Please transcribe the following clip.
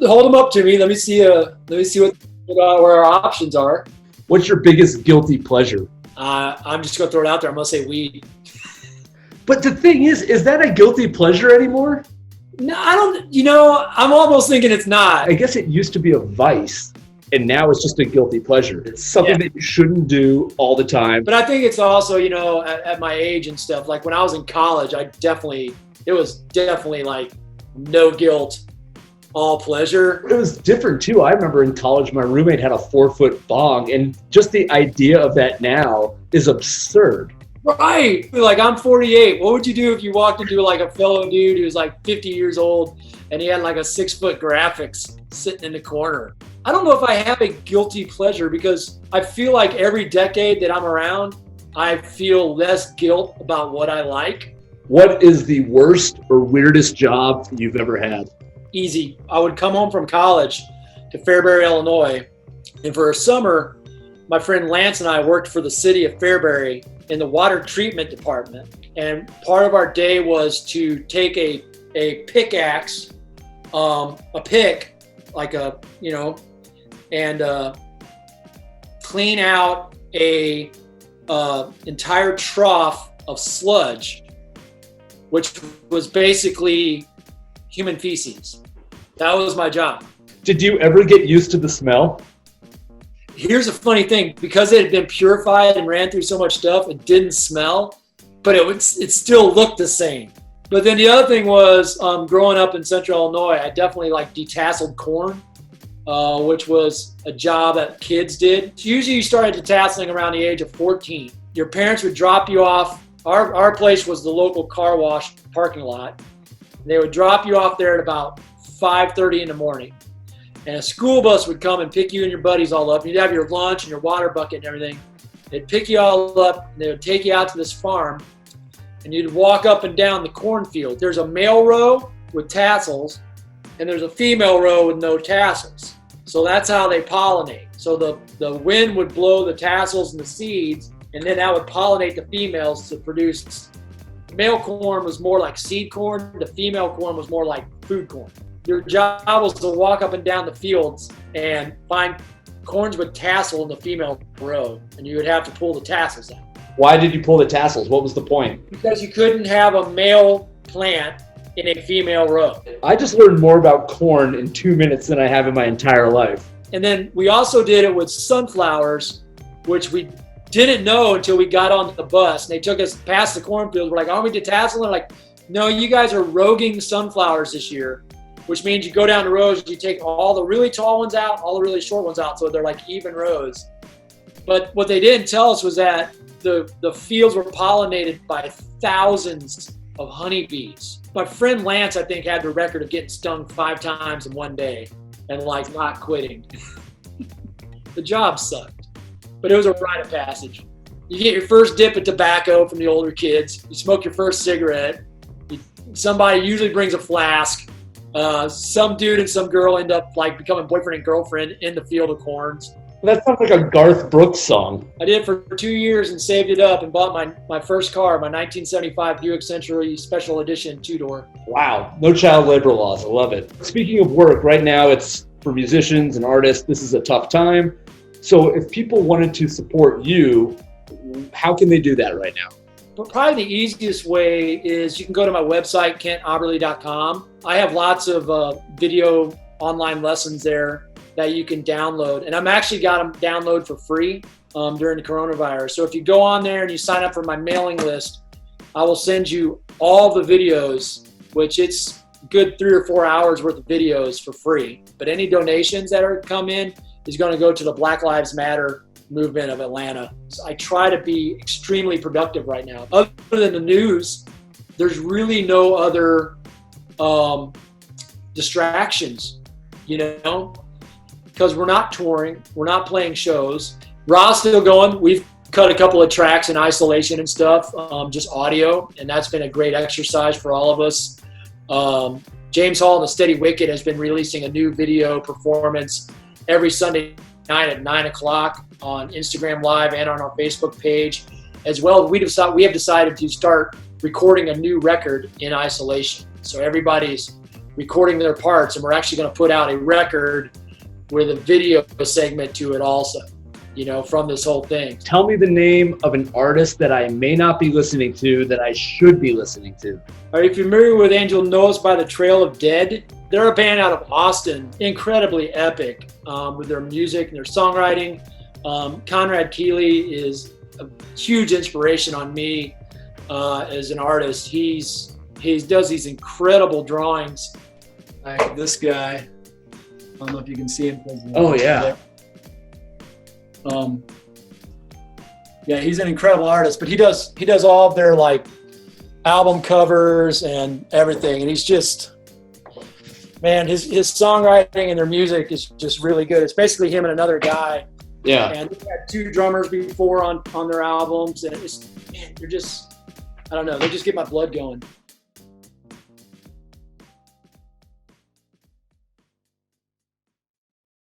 Hold them up to me. Let me see. Let me see where our options are. What's your biggest guilty pleasure? I'm just gonna throw it out there. I'm gonna say weed. But the thing is that a guilty pleasure anymore? No, I don't. You know, I'm almost thinking it's not. I guess it used to be a vice, and now it's just a guilty pleasure. It's something that you shouldn't do all the time. But I think it's also, you know, at my age and stuff. Like when I was in college, it was definitely like no guilt, all pleasure. It was different too. I remember in college, my roommate had a 4-foot bong, and just the idea of that now is absurd. Right. Like I'm 48. What would you do if you walked into like a fellow dude who's like 50 years old and he had like a 6-foot graphics sitting in the corner? I don't know if I have a guilty pleasure because I feel like every decade that I'm around, I feel less guilt about what I like. What is the worst or weirdest job you've ever had? Easy. I would come home from college to Fairbury, Illinois, and for a summer, my friend Lance and I worked for the city of Fairbury in the water treatment department. And part of our day was to take a pickaxe, a pick, like a, you know, and clean out a entire trough of sludge, which was basically human feces. That was my job. Did you ever get used to the smell? Here's a funny thing, because it had been purified and ran through so much stuff, it didn't smell, but it still looked the same. But then the other thing was, growing up in Central Illinois, I definitely like detasseled corn, which was a job that kids did. Usually you started detasseling around the age of 14. Your parents would drop you off. Our place was the local car wash parking lot. They would drop you off there at about 5:30 in the morning. And a school bus would come and pick you and your buddies all up. You'd have your lunch and your water bucket and everything. They'd pick you all up and they would take you out to this farm and you'd walk up and down the cornfield. There's a male row with tassels and there's a female row with no tassels. So that's how they pollinate. So the wind would blow the tassels and the seeds, and then that would pollinate the females to produce. The male corn was more like seed corn. The female corn was more like food corn. Your job was to walk up and down the fields and find corns with tassel in the female row, and you would have to pull the tassels out. Why did you pull the tassels? What was the point? Because you couldn't have a male plant in a female row. I just learned more about corn in 2 minutes than I have in my entire life. And then we also did it with sunflowers, which we didn't know until we got on the bus. And they took us past the cornfield. We're like, aren't we detasseling? They're like, no, you guys are roguing sunflowers this year, which means you go down the rows, you take all the really tall ones out, all the really short ones out, so they're like even rows. But what they didn't tell us was that the fields were pollinated by thousands of honeybees. My friend Lance, I think, had the record of getting stung 5 times in one day and like not quitting. The job sucked, but it was a rite of passage. You get your first dip of tobacco from the older kids. You smoke your first cigarette. Somebody usually brings a flask. Some dude and some girl end up like becoming boyfriend and girlfriend in the field of corns. That sounds like a Garth Brooks song. I did it for 2 years and saved it up and bought my first car, my 1975 Buick Century Special Edition 2-door. Wow, no child labor laws. I love it. Speaking of work, right now it's for musicians and artists. This is a tough time. So if people wanted to support you, how can they do that right now? But probably the easiest way is you can go to my website, KentAberle.com. I have lots of video online lessons there that you can download. And I'm actually got them download for free during the coronavirus. So if you go on there and you sign up for my mailing list, I will send you all the videos, which it's good 3 or 4 hours worth of videos for free. But any donations that are come in is going to go to the Black Lives Matter movement of Atlanta. So I try to be extremely productive right now. Other than the news, there's really no other distractions, you know, because we're not touring, we're not playing shows. r.a.h still going. We've cut a couple of tracks in isolation and stuff, just audio, and that's been a great exercise for all of us. James Hall and the Steady Wicket has been releasing a new video performance every Sunday night at 9 o'clock on Instagram Live and on our Facebook page. As well, we have decided to start recording a new record in isolation. So everybody's recording their parts, and we're actually going to put out a record with a video segment to it also, you know, from this whole thing. Tell me the name of an artist that I may not be listening to that I should be listening to. Are you familiar with Angel Knows by the Trail of Dead? They're a band out of Austin, incredibly epic with their music and their songwriting. Conrad Keeley is a huge inspiration on me as an artist. He does these incredible drawings. Like this guy. I don't know if you can see him. Oh yeah. Yeah, he's an incredible artist, but he does all of their like album covers and everything, and he's just, man, his songwriting and their music is just really good. It's basically him and another guy. Yeah. And they've had 2 drummers before on their albums, and it's, man, they're just, I don't know, they just get my blood going.